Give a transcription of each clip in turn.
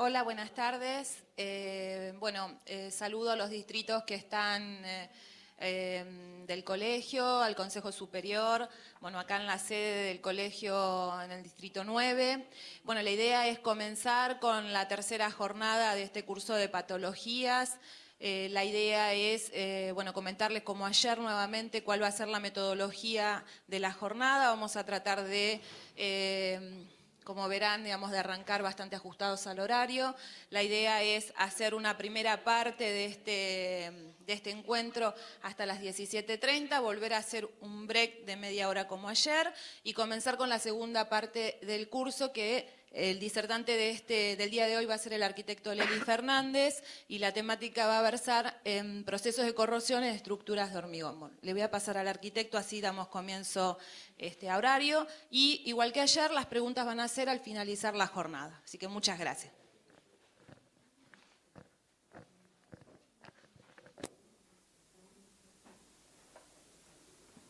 Hola, buenas tardes. Saludo a los distritos que están del colegio, al Consejo Superior, acá en la sede del colegio en el Distrito 9. Bueno, la idea es comenzar con la tercera jornada de este curso de patologías. La idea es, comentarles como ayer nuevamente cuál va a ser la metodología de la jornada. Vamos a tratar de... como verán, de arrancar bastante ajustados al horario. La idea es hacer una primera parte de este encuentro hasta las 17:30, volver a hacer un break de media hora como ayer y comenzar con la segunda parte del curso, que el disertante del día de hoy va a ser el arquitecto Lely Fernández y la temática va a versar en procesos de corrosión en estructuras de hormigón. Bueno, le voy a pasar al arquitecto, así damos comienzo a horario. Y igual que ayer, las preguntas van a ser al finalizar la jornada. Así que muchas gracias.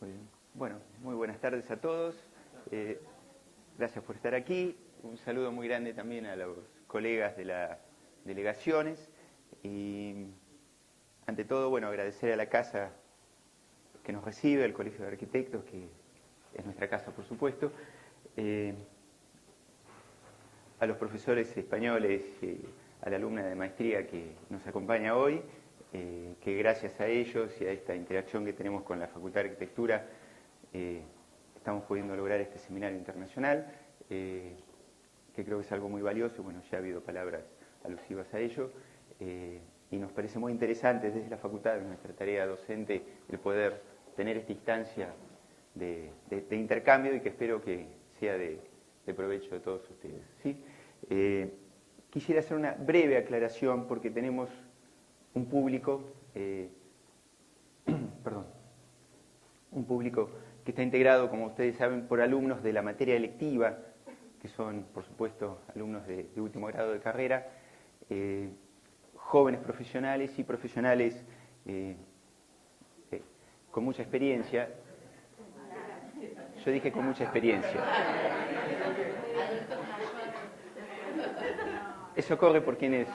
Muy bien. Bueno, muy buenas tardes a todos. Gracias por estar aquí. Un saludo muy grande también a los colegas de las delegaciones. Y ante todo, bueno, agradecer a la casa que nos recibe, al Colegio de Arquitectos, que es nuestra casa, por supuesto. A los profesores españoles, a la alumna de maestría que nos acompaña hoy, que gracias a ellos y a esta interacción que tenemos con la Facultad de Arquitectura, estamos pudiendo lograr este seminario internacional, que creo que es algo muy valioso. Bueno, ya ha habido palabras alusivas a ello, y nos parece muy interesante desde la facultad, en nuestra tarea docente, el poder tener esta instancia de intercambio y que espero que sea de provecho de todos ustedes, ¿sí? Quisiera hacer una breve aclaración porque tenemos un público, un público que está integrado, como ustedes saben, por alumnos de la materia electiva, que son, por supuesto, alumnos de último grado de carrera, jóvenes profesionales y profesionales con mucha experiencia. Yo dije con mucha experiencia. Eso corre por quienes...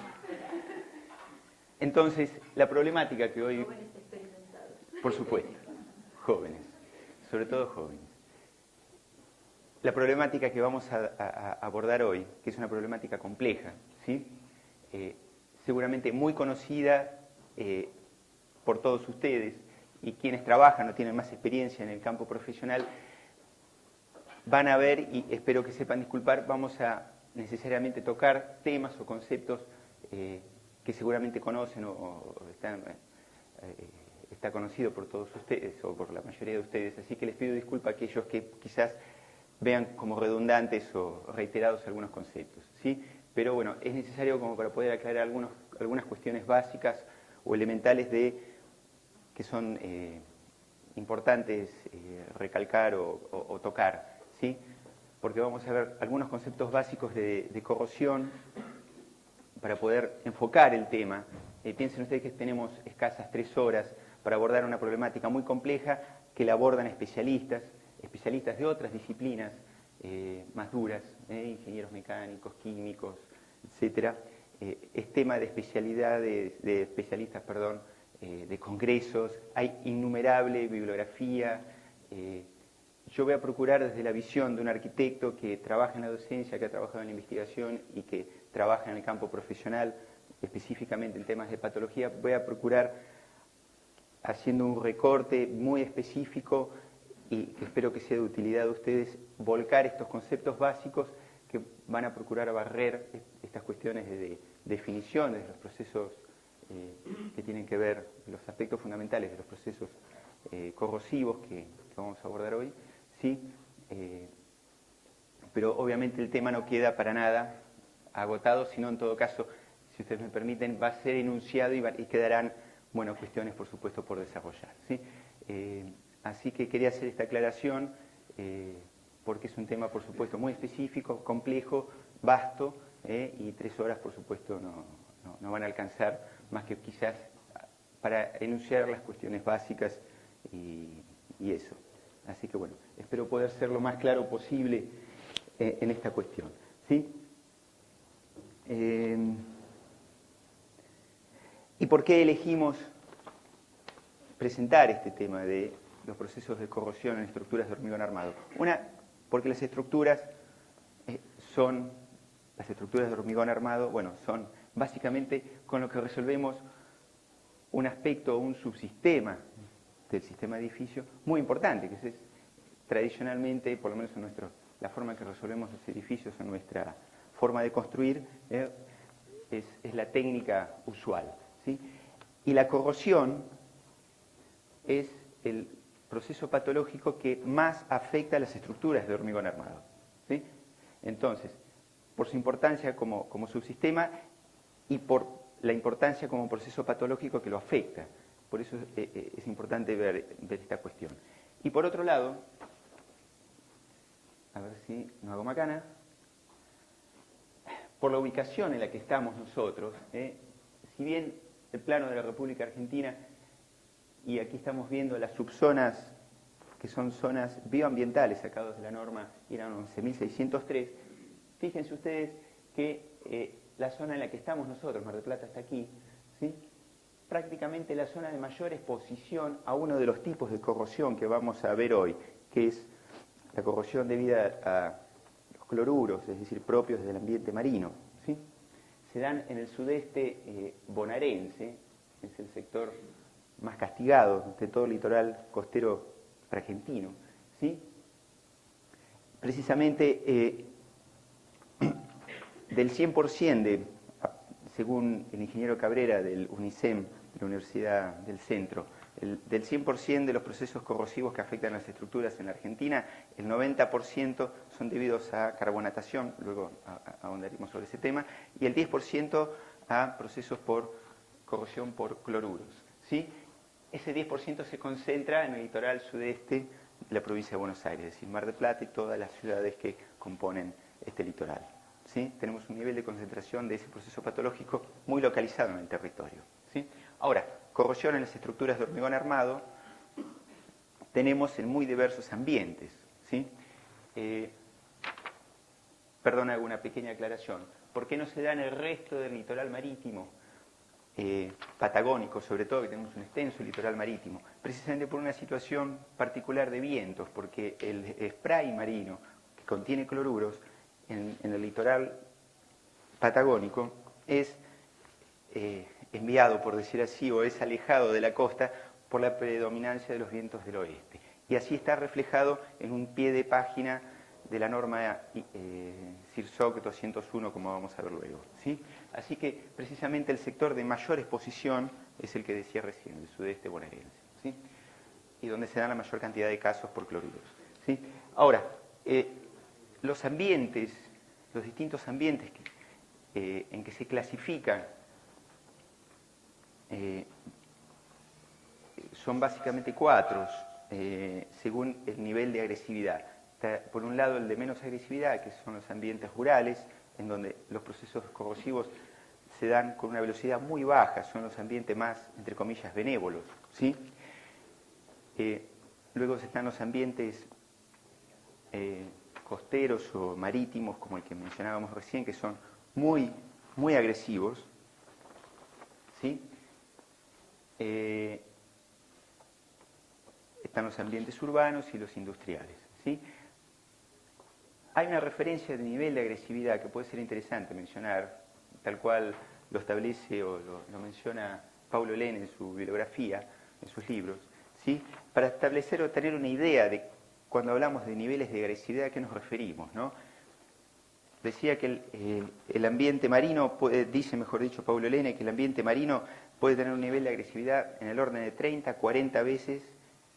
Entonces, la problemática que hoy... Por supuesto, jóvenes, sobre todo jóvenes. La problemática que vamos a abordar hoy, que es una problemática compleja, ¿sí? Seguramente muy conocida por todos ustedes, y quienes trabajan o tienen más experiencia en el campo profesional, van a ver, y espero que sepan disculpar, vamos a necesariamente tocar temas o conceptos que seguramente conocen o está conocido por todos ustedes o por la mayoría de ustedes, así que les pido disculpas a aquellos que quizás vean como redundantes o reiterados algunos conceptos, ¿sí? Pero bueno, es necesario como para poder aclarar algunas cuestiones básicas o elementales que son importantes recalcar o tocar, ¿sí? Porque vamos a ver algunos conceptos básicos de corrosión para poder enfocar el tema. Piensen ustedes que tenemos escasas 3 horas para abordar una problemática muy compleja que la abordan especialistas de otras disciplinas más duras, ingenieros mecánicos, químicos, etc. Es tema de especialidades, de especialistas, de congresos, hay innumerable bibliografía. Yo voy a procurar desde la visión de un arquitecto que trabaja en la docencia, que ha trabajado en la investigación y que trabaja en el campo profesional, específicamente en temas de patología, voy a procurar, haciendo un recorte muy específico y que espero que sea de utilidad a ustedes, volcar estos conceptos básicos que van a procurar barrer estas cuestiones de definición de los procesos que tienen que ver, los aspectos fundamentales de los procesos corrosivos que vamos a abordar hoy, ¿sí? Pero obviamente el tema no queda para nada agotado, sino en todo caso, si ustedes me permiten, va a ser enunciado y quedarán, cuestiones por supuesto por desarrollar, ¿sí? Así que quería hacer esta aclaración porque es un tema por supuesto muy específico, complejo, vasto, y 3 horas por supuesto no van a alcanzar más que quizás para enunciar las cuestiones básicas y eso. Así que espero poder ser lo más claro posible en esta cuestión, ¿sí? ¿Y por qué elegimos presentar este tema de los procesos de corrosión en estructuras de hormigón armado? Una, porque las estructuras de hormigón armado, bueno, son básicamente con lo que resolvemos un aspecto, un subsistema del sistema edificio muy importante, que es tradicionalmente, por lo menos en la forma en que resolvemos los edificios, en nuestra forma de construir, es la técnica usual, ¿sí? Y la corrosión es el proceso patológico que más afecta a las estructuras de hormigón armado, ¿sí? Entonces, por su importancia como subsistema y por la importancia como proceso patológico que lo afecta. Por eso es importante ver esta cuestión. Y por otro lado, a ver si no hago macana, por la ubicación en la que estamos nosotros, si bien el plano de la República Argentina, y aquí estamos viendo las subzonas, que son zonas bioambientales sacados de la norma IRA 11.603, fíjense ustedes que la zona en la que estamos nosotros, Mar del Plata está aquí, ¿sí? Prácticamente la zona de mayor exposición a uno de los tipos de corrosión que vamos a ver hoy, que es la corrosión debida a los cloruros, es decir, propios del ambiente marino, ¿sí? Se dan en el sudeste bonaerense, es el sector más castigado de todo el litoral costero argentino, ¿sí? Precisamente del 100% según el ingeniero Cabrera del UNICEM, de la Universidad del Centro, del 100% de los procesos corrosivos que afectan las estructuras en la Argentina, el 90% son debidos a carbonatación, luego ahondaremos sobre ese tema, y el 10% a procesos por corrosión por cloruros, ¿sí? Ese 10% se concentra en el litoral sudeste de la provincia de Buenos Aires, es decir, Mar del Plata y todas las ciudades que componen este litoral, ¿sí? Tenemos un nivel de concentración de ese proceso patológico muy localizado en el territorio, ¿sí? Ahora, corrosión en las estructuras de hormigón armado tenemos en muy diversos ambientes, ¿sí? Perdón, hago una pequeña aclaración. ¿Por qué no se da en el resto del litoral marítimo? Patagónico, sobre todo, que tenemos un extenso litoral marítimo, precisamente por una situación particular de vientos, porque el spray marino que contiene cloruros en el litoral patagónico es enviado, por decir así, o es alejado de la costa por la predominancia de los vientos del oeste. Y así está reflejado en un pie de página de la norma CIRSOC 201, como vamos a ver luego, ¿sí? Así que precisamente el sector de mayor exposición es el que decía recién, el sudeste bonaerense, ¿sí? Y donde se dan la mayor cantidad de casos por cloruros, ¿sí? Ahora, los ambientes, los distintos ambientes en que se clasifican son básicamente 4, según el nivel de agresividad. Por un lado, el de menos agresividad, que son los ambientes rurales, en donde los procesos corrosivos se dan con una velocidad muy baja, son los ambientes más, entre comillas, benévolos, ¿sí? Luego están los ambientes costeros o marítimos, como el que mencionábamos recién, que son muy, muy agresivos, ¿sí? Están los ambientes urbanos y los industriales, ¿sí? Hay una referencia de nivel de agresividad que puede ser interesante mencionar, tal cual lo establece o lo menciona Paulo Lehne en su bibliografía, en sus libros, ¿sí? Para establecer o tener una idea de cuando hablamos de niveles de agresividad a qué nos referimos, ¿no? Decía que el ambiente marino, dice mejor dicho Paulo Lehne, que el ambiente marino puede tener un nivel de agresividad en el orden de 30 a 40 veces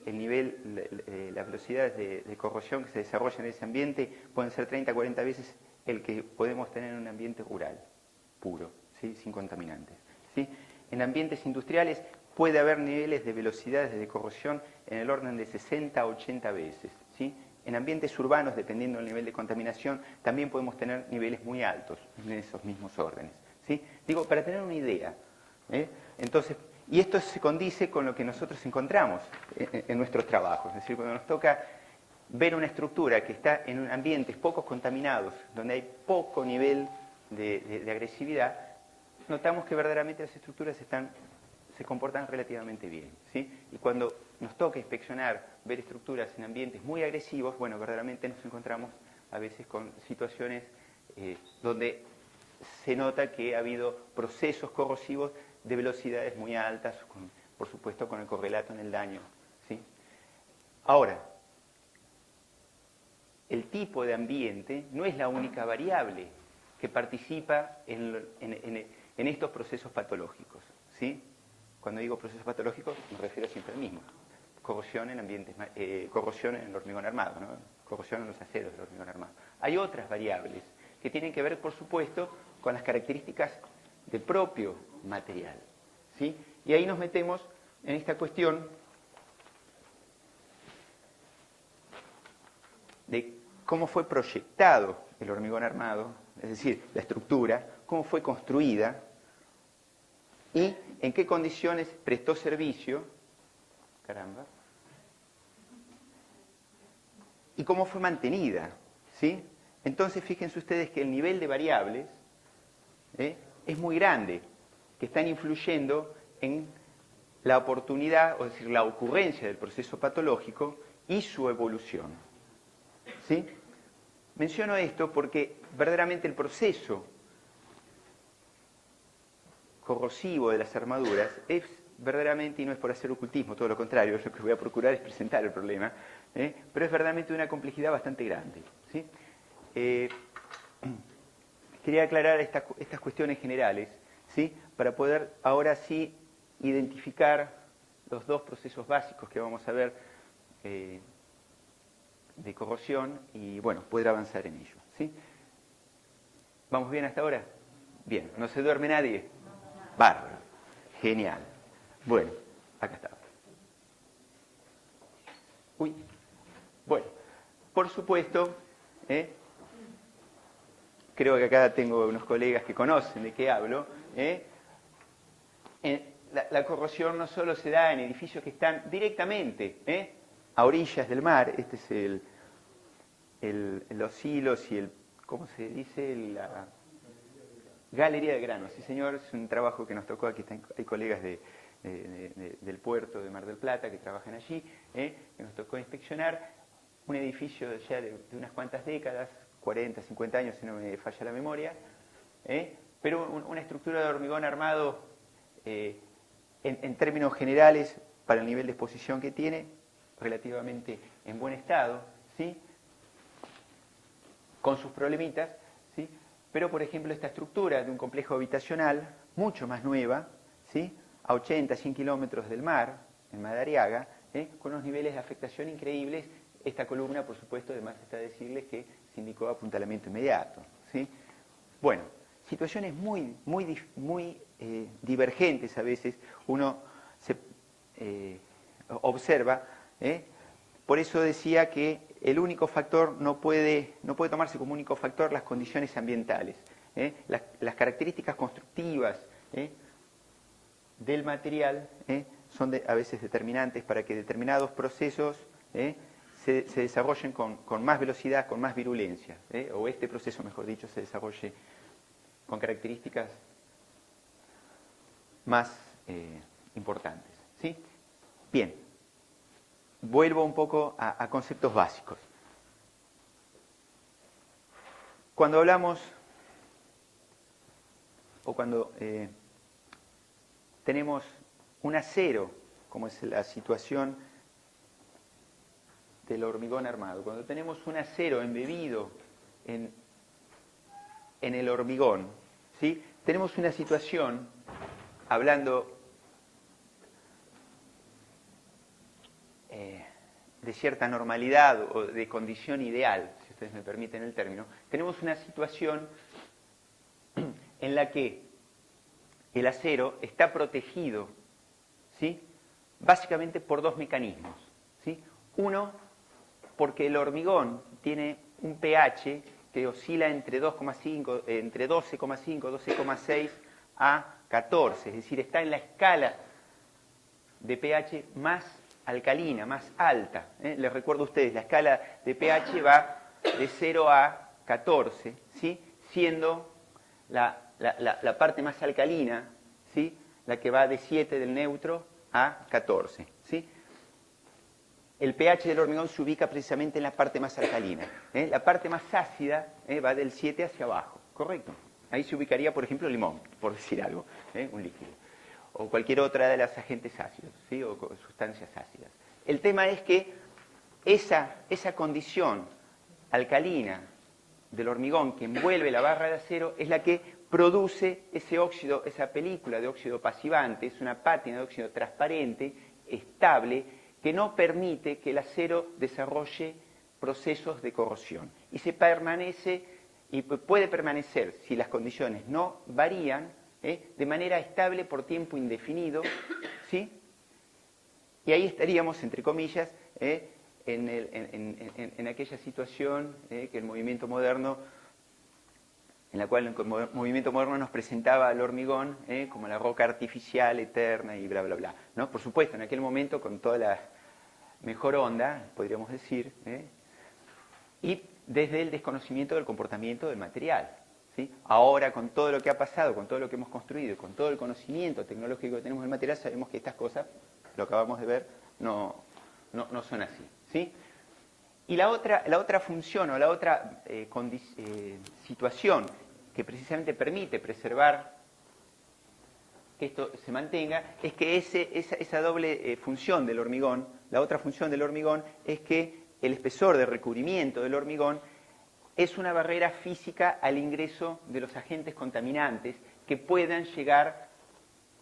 el nivel, las velocidades de corrosión que se desarrollan en ese ambiente pueden ser 30 a 40 veces el que podemos tener en un ambiente rural, puro, ¿sí? Sin contaminantes, ¿sí? En ambientes industriales puede haber niveles de velocidades de corrosión en el orden de 60 a 80 veces, ¿sí? En ambientes urbanos, dependiendo del nivel de contaminación, también podemos tener niveles muy altos en esos mismos órdenes, ¿sí? Digo, para tener una idea, Entonces, y esto se condice con lo que nosotros encontramos en nuestros trabajos. Es decir, cuando nos toca ver una estructura que está en ambientes poco contaminados, donde hay poco nivel de agresividad, notamos que verdaderamente las estructuras se comportan relativamente bien, ¿sí? Y cuando nos toca inspeccionar, ver estructuras en ambientes muy agresivos, bueno, verdaderamente nos encontramos a veces con situaciones donde se nota que ha habido procesos corrosivos de velocidades muy altas, por supuesto con el correlato en el daño, ¿sí? Ahora, el tipo de ambiente no es la única variable que participa en estos procesos patológicos, ¿sí? Cuando digo procesos patológicos me refiero siempre al mismo. Corrosión en ambientes, corrosión en el hormigón armado, ¿no? Corrosión en los aceros del hormigón armado. Hay otras variables que tienen que ver, por supuesto, con las características del propio material, ¿sí? Y ahí nos metemos en esta cuestión de cómo fue proyectado el hormigón armado, es decir, la estructura, cómo fue construida y en qué condiciones prestó servicio, caramba, y cómo fue mantenida, ¿sí? Entonces, fíjense ustedes que el nivel de variables es muy grande, que están influyendo en la oportunidad, o decir, la ocurrencia del proceso patológico y su evolución, ¿sí? Menciono esto porque verdaderamente el proceso corrosivo de las armaduras es verdaderamente, y no es por hacer ocultismo, todo lo contrario, lo que voy a procurar es presentar el problema, pero es verdaderamente de una complejidad bastante grande, ¿sí? Quería aclarar estas cuestiones generales, ¿sí? Para poder ahora sí identificar los dos procesos básicos que vamos a ver de corrosión y, bueno, poder avanzar en ello, ¿sí? ¿Vamos bien hasta ahora? Bien, ¿no se duerme nadie? Bárbaro, genial. Bueno, acá está. Uy, bueno, por supuesto, creo que acá tengo unos colegas que conocen de qué hablo, la corrosión no solo se da en edificios que están directamente a orillas del mar, este es los silos y el, ¿cómo se dice? La galería de granos, sí señor, es un trabajo que nos tocó, aquí hay colegas del puerto de Mar del Plata que trabajan allí, que nos tocó inspeccionar un edificio ya de unas cuantas décadas, 40, 50 años si no me falla la memoria, pero una estructura de hormigón armado en términos generales para el nivel de exposición que tiene, relativamente en buen estado, ¿sí? Con sus problemitas, ¿sí? Pero por ejemplo esta estructura de un complejo habitacional mucho más nueva, ¿sí? A 80, 100 kilómetros del mar, en Madariaga, con unos niveles de afectación increíbles. Esta columna, por supuesto, además está decirles que se indicó apuntalamiento inmediato, ¿sí? Bueno, situaciones muy divergentes a veces, uno se observa, por eso decía que el único factor no puede tomarse como único factor las condiciones ambientales, las características constructivas del material son a veces determinantes para que determinados procesos se desarrollen con más velocidad, con más virulencia, o este proceso, mejor dicho, se desarrolle con características más importantes, ¿sí? Bien, vuelvo un poco a conceptos básicos. Cuando hablamos, o cuando tenemos un acero, como es la situación del hormigón armado, cuando tenemos un acero embebido en el hormigón, ¿sí? Tenemos una situación, hablando de cierta normalidad o de condición ideal, si ustedes me permiten el término, tenemos una situación en la que el acero está protegido, ¿sí? Básicamente por dos mecanismos, ¿sí? Uno, porque el hormigón tiene un pH que oscila entre 2,5, entre 12,5, 12,6 a 14, es decir, está en la escala de pH más alcalina, más alta. Les recuerdo a ustedes, la escala de pH va de 0 a 14, ¿sí? Siendo la parte más alcalina, ¿sí? La que va de 7 del neutro a 14, ¿sí? El pH del hormigón se ubica precisamente en la parte más alcalina. La parte más ácida va del 7 hacia abajo, ¿correcto? Ahí se ubicaría, por ejemplo, el limón, por decir algo, un líquido. O cualquier otra de las agentes ácidos, ¿sí? O sustancias ácidas. El tema es que esa condición alcalina del hormigón que envuelve la barra de acero es la que produce ese óxido, esa película de óxido pasivante, es una pátina de óxido transparente, estable, que no permite que el acero desarrolle procesos de corrosión. Y puede permanecer, si las condiciones no varían, de manera estable por tiempo indefinido, ¿sí? Y ahí estaríamos, entre comillas, en aquella situación que el movimiento moderno, en la cual el movimiento moderno nos presentaba al hormigón como la roca artificial, eterna y bla, bla, bla, ¿no? Por supuesto, en aquel momento con toda la mejor onda, podríamos decir, y desde el desconocimiento del comportamiento del material, ¿sí? Ahora, con todo lo que ha pasado, con todo lo que hemos construido, con todo el conocimiento tecnológico que tenemos del material, sabemos que estas cosas, lo acabamos de ver, no son así, ¿sí? Y la otra función o la otra situación que precisamente permite preservar que esto se mantenga es que esa doble función del hormigón, la otra función del hormigón es que el espesor de recubrimiento del hormigón es una barrera física al ingreso de los agentes contaminantes que puedan llegar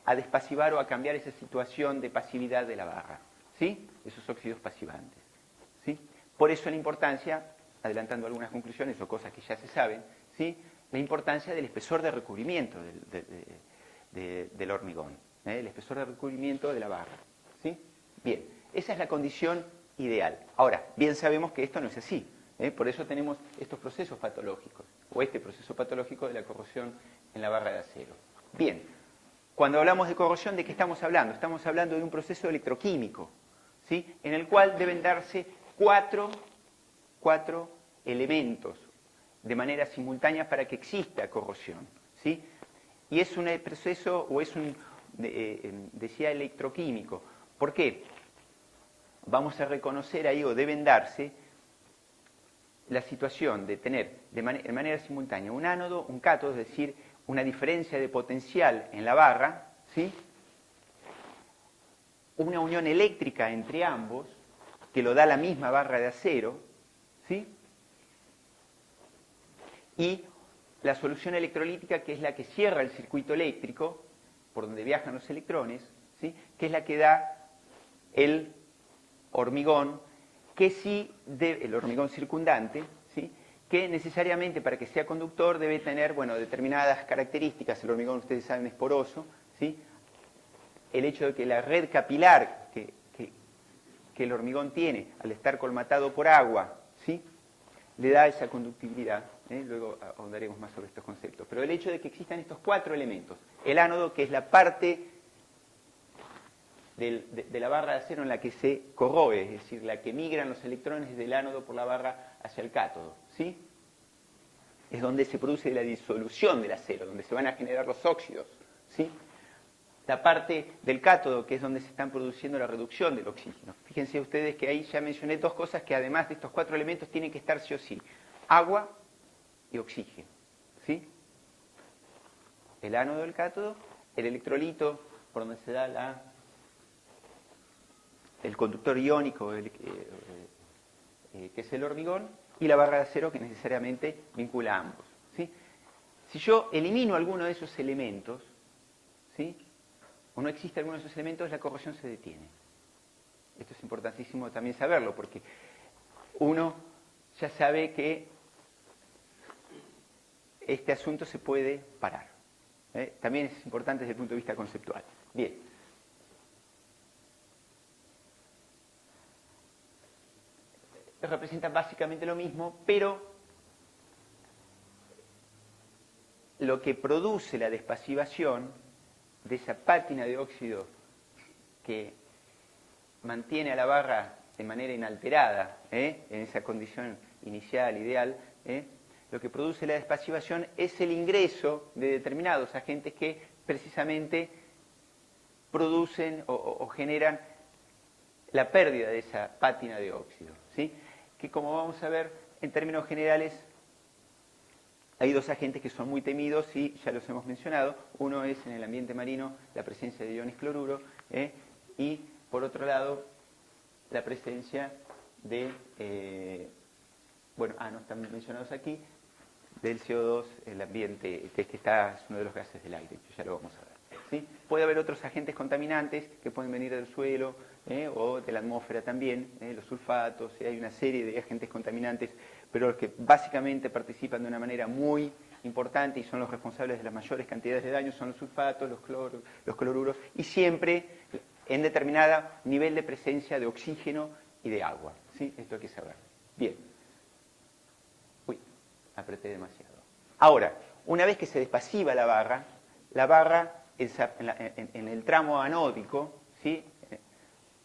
a despasivar o a cambiar esa situación de pasividad de la barra, ¿sí? Esos óxidos pasivantes, ¿sí? Por eso la importancia, adelantando algunas conclusiones o cosas que ya se saben, ¿sí? La importancia del espesor de recubrimiento del hormigón, el espesor de recubrimiento de la barra, ¿sí? Bien, esa es la condición ideal. Ahora, bien sabemos que esto no es así, por eso tenemos estos procesos patológicos, o este proceso patológico de la corrosión en la barra de acero. Bien, cuando hablamos de corrosión, ¿de qué estamos hablando? Estamos hablando de un proceso electroquímico, ¿sí? En el cual deben darse cuatro elementos de manera simultánea para que exista corrosión, ¿sí? Y es un proceso, o es decía electroquímico. ¿Por qué? Vamos a reconocer ahí, o deben darse, la situación de tener de manera simultánea un ánodo, un cátodo, es decir, una diferencia de potencial en la barra, ¿sí? Una unión eléctrica entre ambos, que lo da la misma barra de acero, ¿sí? Y la solución electrolítica, que es la que cierra el circuito eléctrico, por donde viajan los electrones, ¿sí? Que es la que da el hormigón, el hormigón circundante, ¿sí? Que necesariamente para que sea conductor debe tener, bueno, determinadas características. El hormigón, ustedes saben, es poroso, ¿sí? El hecho de que la red capilar que el hormigón tiene al estar colmatado por agua, ¿sí? Le da esa conductividad. Luego ahondaremos más sobre estos conceptos. Pero el hecho de que existan estos cuatro elementos, el ánodo, que es la parte de la barra de acero en la que se corroe, es decir, la que migran los electrones del ánodo por la barra hacia el cátodo, ¿sí? Es donde se produce la disolución del acero, donde se van a generar los óxidos, ¿sí? La parte del cátodo, que es donde se están produciendo la reducción del oxígeno. Fíjense ustedes que ahí ya mencioné dos cosas que además de estos cuatro elementos tienen que estar sí o sí: agua y oxígeno, ¿sí? El ánodo del cátodo, el electrolito por donde se da el conductor iónico, que es el hormigón, y la barra de acero, que necesariamente vincula a ambos, ¿sí? Si yo elimino alguno de esos elementos, ¿sí? O no existe alguno de esos elementos, la corrosión se detiene. Esto es importantísimo también saberlo, porque uno ya sabe que este asunto se puede parar. También es importante desde el punto de vista conceptual. Bien. Representa básicamente lo mismo, pero lo que produce la despasivación de esa pátina de óxido que mantiene a la barra de manera inalterada, en esa condición inicial, ideal, lo que produce la despasivación es el ingreso de determinados agentes que precisamente producen o generan la pérdida de esa pátina de óxido, ¿sí? Que como vamos a ver, en términos generales, hay dos agentes que son muy temidos y ya los hemos mencionado. Uno es en el ambiente marino la presencia de iones cloruro y por otro lado la presencia de, no están mencionados aquí, del CO2, el ambiente, que es uno de los gases del aire, ya lo vamos a ver, ¿sí? Puede haber otros agentes contaminantes que pueden venir del suelo o de la atmósfera también, los sulfatos, hay una serie de agentes contaminantes, pero los que básicamente participan de una manera muy importante y son los responsables de las mayores cantidades de daños son los sulfatos, los cloruros y siempre en determinado nivel de presencia de oxígeno y de agua, ¿sí? Esto hay que saber. Bien. Uy, apreté demasiado. Ahora, una vez que se despasiva la barra en el tramo anódico, ¿sí?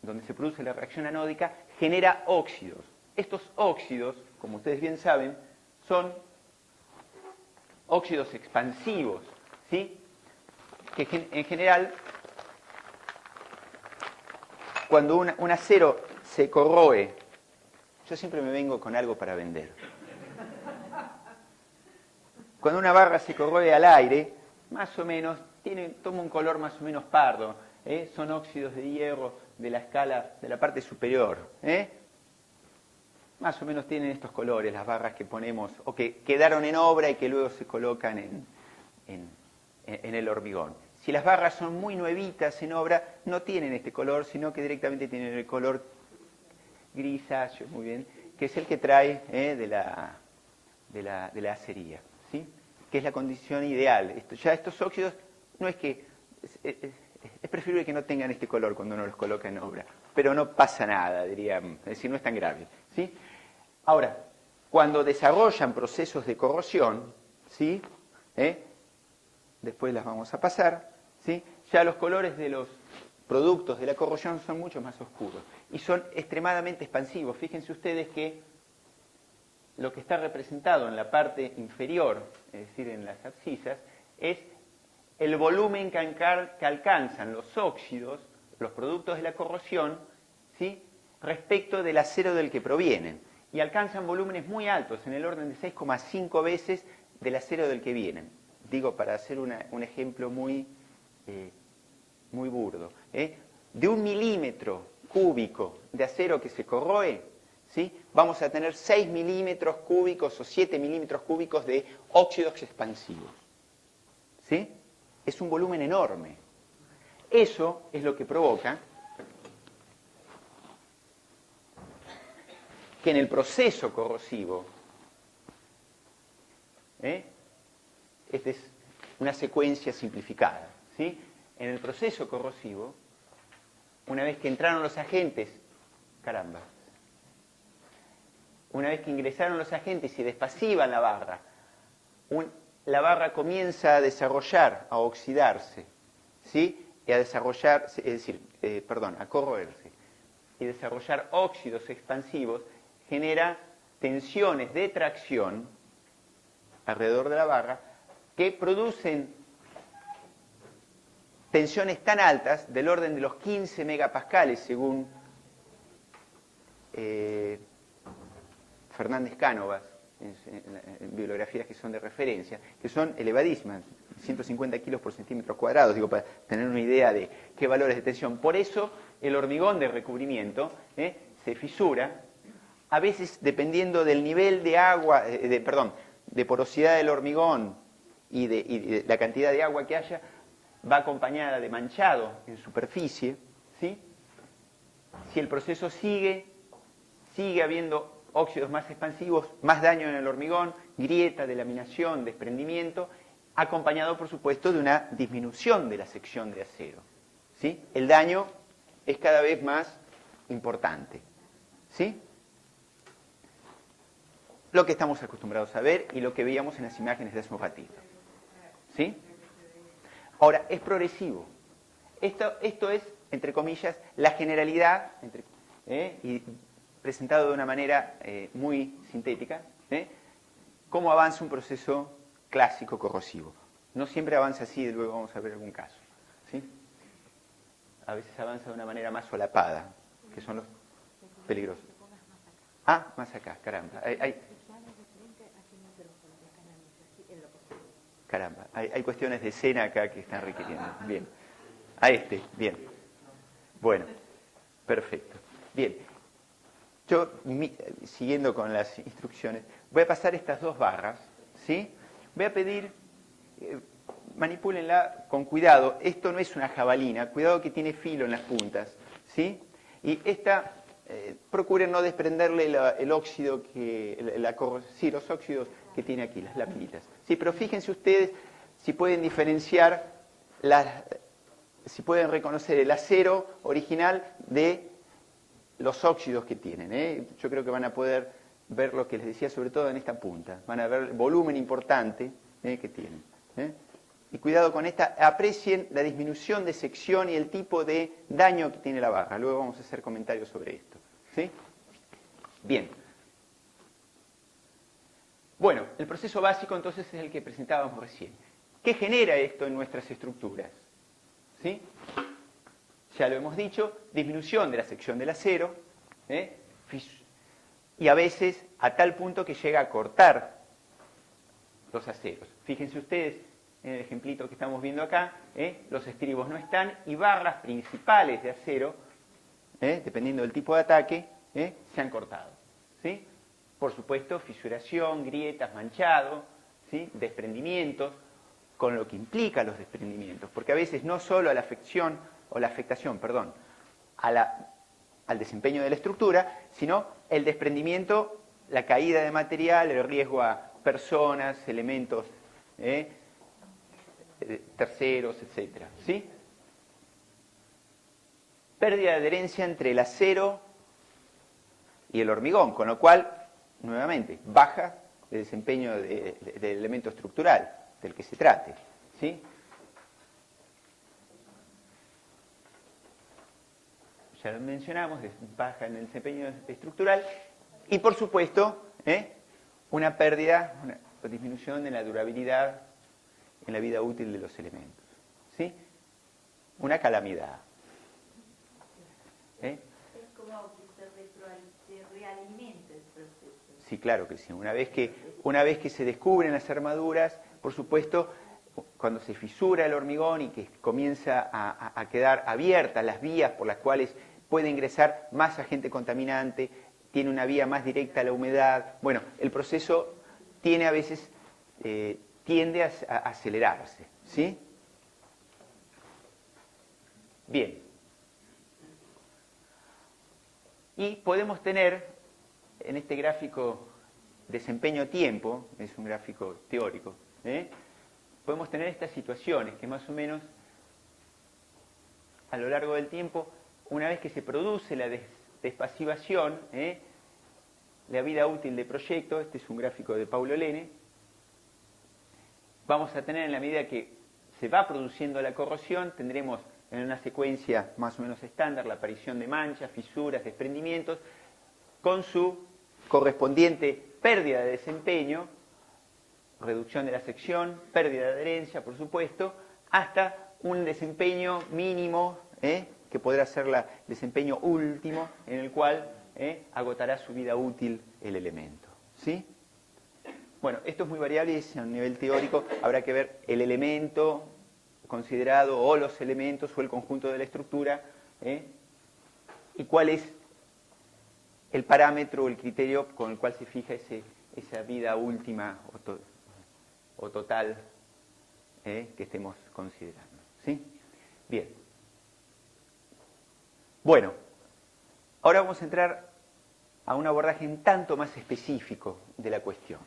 Donde se produce la reacción anódica, genera óxidos. Estos óxidos, como ustedes bien saben, son óxidos expansivos, ¿sí? Que en general, cuando un acero se corroe, yo siempre me vengo con algo para vender. Cuando una barra se corroe al aire, más o menos, toma un color más o menos pardo, son óxidos de hierro de la escala, de la parte superior, más o menos tienen estos colores las barras que ponemos, o que quedaron en obra y que luego se colocan en el hormigón. Si las barras son muy nuevitas en obra, no tienen este color, sino que directamente tienen el color grisáceo, muy bien, que es el que trae de la acería, ¿sí? Que es la condición ideal. Ya estos óxidos, no es que... Es preferible que no tengan este color cuando uno los coloca en obra, pero no pasa nada, diríamos, es decir, no es tan grave, ¿sí? Ahora, cuando desarrollan procesos de corrosión, ¿sí? Después las vamos a pasar, ¿sí? Ya los colores de los productos de la corrosión son mucho más oscuros y son extremadamente expansivos. Fíjense ustedes que lo que está representado en la parte inferior, es decir, en las abscisas, es el volumen que alcanzan los óxidos, los productos de la corrosión, ¿sí? Respecto del acero del que provienen. Y alcanzan volúmenes muy altos, en el orden de 6,5 veces del acero del que vienen. Digo, para hacer un ejemplo muy burdo. De 1 milímetro cúbico de acero que se corroe, ¿sí? Vamos a tener 6 milímetros cúbicos o 7 milímetros cúbicos de óxidos expansivos. ¿Sí? Es un volumen enorme. Eso es lo que provoca que en el proceso corrosivo, esta es una secuencia simplificada, ¿sí? En el proceso corrosivo, una vez que entraron los agentes, una vez que ingresaron los agentes y despasivan la barra, la barra comienza a desarrollar, a oxidarse, ¿sí? Y a desarrollar, es decir, a corroerse, y desarrollar óxidos expansivos, genera tensiones de tracción alrededor de la barra que producen tensiones tan altas, del orden de los 15 megapascales, según Fernández Cánovas, en bibliografías que son de referencia, que son elevadísimas, 150 kilos por centímetro cuadrado, digo, para tener una idea de qué valores de tensión. Por eso el hormigón de recubrimiento se fisura, a veces dependiendo del nivel de agua, de porosidad del hormigón y de la cantidad de agua que haya, va acompañada de manchado en superficie, ¿sí? Si el proceso sigue habiendo óxidos más expansivos, más daño en el hormigón, grieta, delaminación, desprendimiento, acompañado, por supuesto, de una disminución de la sección de acero, ¿sí? El daño es cada vez más importante, ¿sí? Lo que estamos acostumbrados a ver y lo que veíamos en las imágenes de hace un ratito, ¿sí? Ahora, es progresivo. Esto es, entre comillas, la generalidad, y presentado de una manera muy sintética, cómo avanza un proceso clásico corrosivo. No siempre avanza así, luego vamos a ver algún caso, ¿sí? A veces avanza de una manera más solapada, que son los peligrosos. Ah, más acá, caramba. Caramba, hay cuestiones de escena acá que están requiriendo. Bien. A este, bien. Bueno, perfecto. Bien. Yo, siguiendo con las instrucciones, voy a pasar estas dos barras, ¿sí? Voy a pedir, manipúlenla con cuidado. Esto no es una jabalina, cuidado que tiene filo en las puntas, ¿sí? Y esta, procuren no desprenderle el óxido, los óxidos que tiene aquí, las laminitas. Sí, pero fíjense ustedes si pueden diferenciar, si pueden reconocer el acero original de los óxidos que tienen. Yo creo que van a poder ver lo que les decía, sobre todo en esta punta. Van a ver el volumen importante que tienen. Y cuidado con esta, aprecien la disminución de sección y el tipo de daño que tiene la barra. Luego vamos a hacer comentarios sobre esto. ¿Sí? Bien. Bueno, el proceso básico entonces es el que presentábamos recién. ¿Qué genera esto en nuestras estructuras? ¿Sí? Ya lo hemos dicho, disminución de la sección del acero, y a veces a tal punto que llega a cortar los aceros. Fíjense ustedes en el ejemplito que estamos viendo acá, los estribos no están y barras principales de acero, dependiendo del tipo de ataque, se han cortado. ¿Sí? Por supuesto, fisuración, grietas, manchado, ¿sí? Desprendimientos, con lo que implica los desprendimientos, porque a veces no solo a la afectación, al desempeño de la estructura, sino el desprendimiento, la caída de material, el riesgo a personas, elementos terceros, etc. ¿Sí? Pérdida de adherencia entre el acero y el hormigón, con lo cual, nuevamente, baja el desempeño del elemento estructural del que se trate. ¿Sí? Ya lo mencionamos, baja en el desempeño estructural y, por supuesto, una pérdida, una disminución en la durabilidad, en la vida útil de los elementos. ¿Sí? Una calamidad. Es como que se realimenta el proceso. Sí, claro que sí. Una vez que se descubren las armaduras, por supuesto, cuando se fisura el hormigón y que comienza a quedar abiertas las vías por las cuales puede ingresar más agente contaminante, tiene una vía más directa a la humedad. Bueno, el proceso tiene a veces, tiende a acelerarse. ¿Sí? Bien. Y podemos tener, en este gráfico desempeño-tiempo, es un gráfico teórico, podemos tener estas situaciones que más o menos a lo largo del tiempo, una vez que se produce la despasivación, la vida útil de proyecto, este es un gráfico de Paulo Lene, vamos a tener, en la medida que se va produciendo la corrosión, tendremos en una secuencia más o menos estándar la aparición de manchas, fisuras, desprendimientos, con su correspondiente pérdida de desempeño, reducción de la sección, pérdida de adherencia, por supuesto, hasta un desempeño mínimo, que podrá ser el desempeño último, en el cual agotará su vida útil el elemento. ¿Sí? Bueno, esto es muy variable y es a un nivel teórico. Habrá que ver el elemento considerado o los elementos o el conjunto de la estructura y cuál es el parámetro o el criterio con el cual se fija esa vida última o total que estemos considerando. ¿Sí? Bien. Bueno, ahora vamos a entrar a un abordaje un tanto más específico de la cuestión.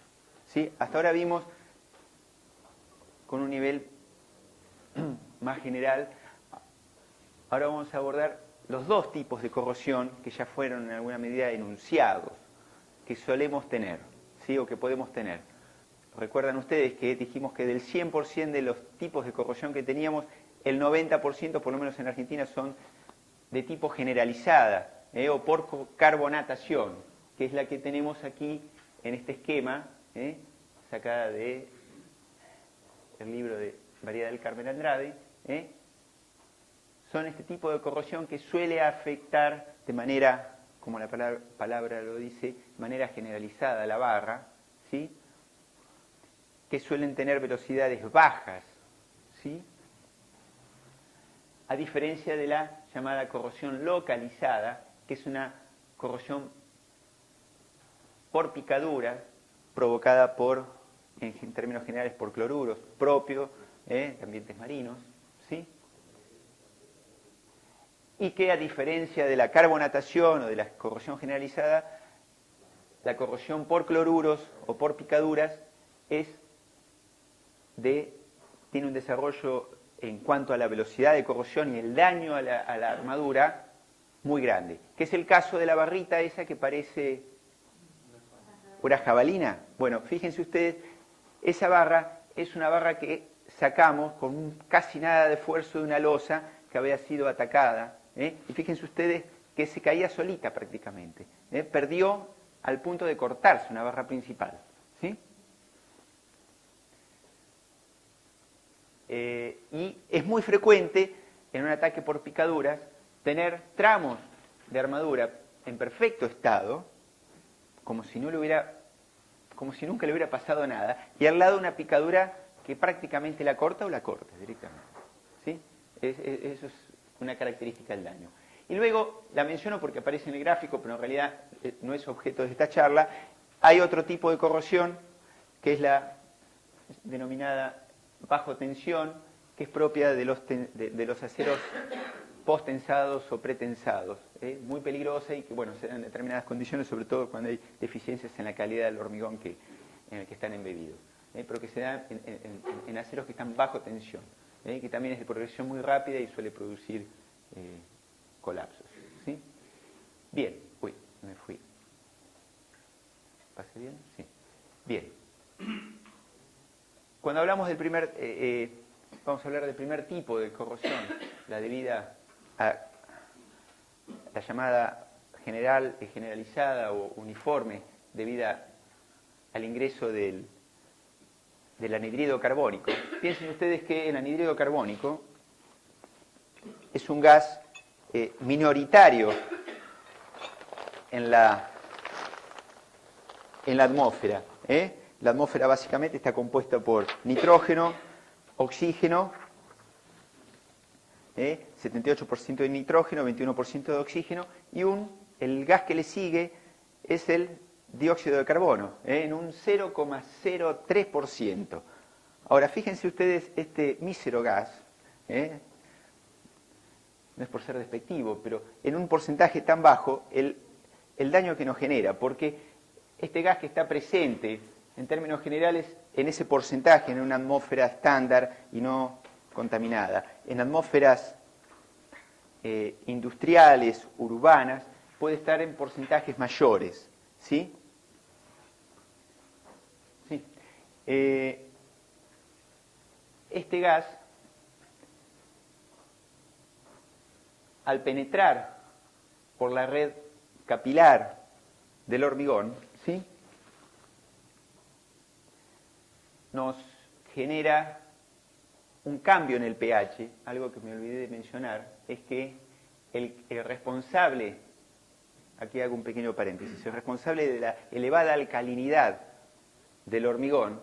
¿Sí? Hasta ahora vimos con un nivel más general. Ahora vamos a abordar los dos tipos de corrosión que ya fueron en alguna medida enunciados, que solemos tener, ¿sí? O que podemos tener. Recuerdan ustedes que dijimos que del 100% de los tipos de corrosión que teníamos, el 90%, por lo menos en Argentina, son de tipo generalizada, o por carbonatación, que es la que tenemos aquí en este esquema, sacada de el libro de María del Carmen Andrade, son este tipo de corrosión que suele afectar de manera, como la palabra lo dice, de manera generalizada la barra, ¿sí? Que suelen tener velocidades bajas, ¿sí? A diferencia de la llamada corrosión localizada, que es una corrosión por picadura provocada por, en términos generales, por cloruros propios de ambientes marinos, ¿sí? Y que a diferencia de la carbonatación o de la corrosión generalizada, la corrosión por cloruros o por picaduras tiene un desarrollo en cuanto a la velocidad de corrosión y el daño a la armadura muy grande, que es el caso de la barrita esa que parece una jabalina. Bueno, fíjense ustedes, esa barra es una barra que sacamos con casi nada de esfuerzo de una losa que había sido atacada, y fíjense ustedes que se caía solita prácticamente, perdió al punto de cortarse una barra principal, ¿sí? Y es muy frecuente en un ataque por picaduras tener tramos de armadura en perfecto estado, como si nunca le hubiera pasado nada, y al lado una picadura que prácticamente la corta o la corta directamente, ¿sí? Eso es una característica del daño. Y luego, la menciono porque aparece en el gráfico, pero en realidad no es objeto de esta charla, hay otro tipo de corrosión, que es la denominada bajo tensión, que es propia de los aceros post-tensados o pretensados, muy peligrosa y que, bueno, se dan en determinadas condiciones, sobre todo cuando hay deficiencias en la calidad del hormigón en el que están embebidos, pero que se dan en aceros que están bajo tensión, que también es de progresión muy rápida y suele producir colapsos, ¿sí? Bien, me fui. ¿Pasé bien? Sí. Bien. Cuando hablamos del vamos a hablar del primer tipo de corrosión, la debida a la llamada generalizada o uniforme, debida al ingreso del anhidrido carbónico. Piensen ustedes que el anhidrido carbónico es un gas minoritario en la atmósfera. La atmósfera básicamente está compuesta por nitrógeno, oxígeno, 78% de nitrógeno, 21% de oxígeno, y el gas que le sigue es el dióxido de carbono, en un 0,03%. Ahora, fíjense ustedes este mísero gas, no es por ser despectivo, pero en un porcentaje tan bajo, el daño que nos genera, porque este gas que está presente, en términos generales, en ese porcentaje, en una atmósfera estándar y no contaminada, en atmósferas industriales, urbanas, puede estar en porcentajes mayores, ¿sí? Sí. Este gas, al penetrar por la red capilar del hormigón, ¿sí?, nos genera un cambio en el pH. Algo que me olvidé de mencionar es que el responsable, aquí hago un pequeño paréntesis, el responsable de la elevada alcalinidad del hormigón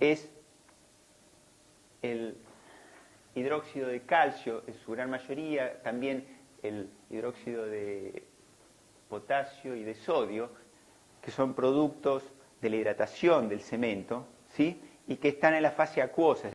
es el hidróxido de calcio en su gran mayoría, también el hidróxido de potasio y de sodio, que son productos de la hidratación del cemento, ¿sí?, y que están en la fase acuosa.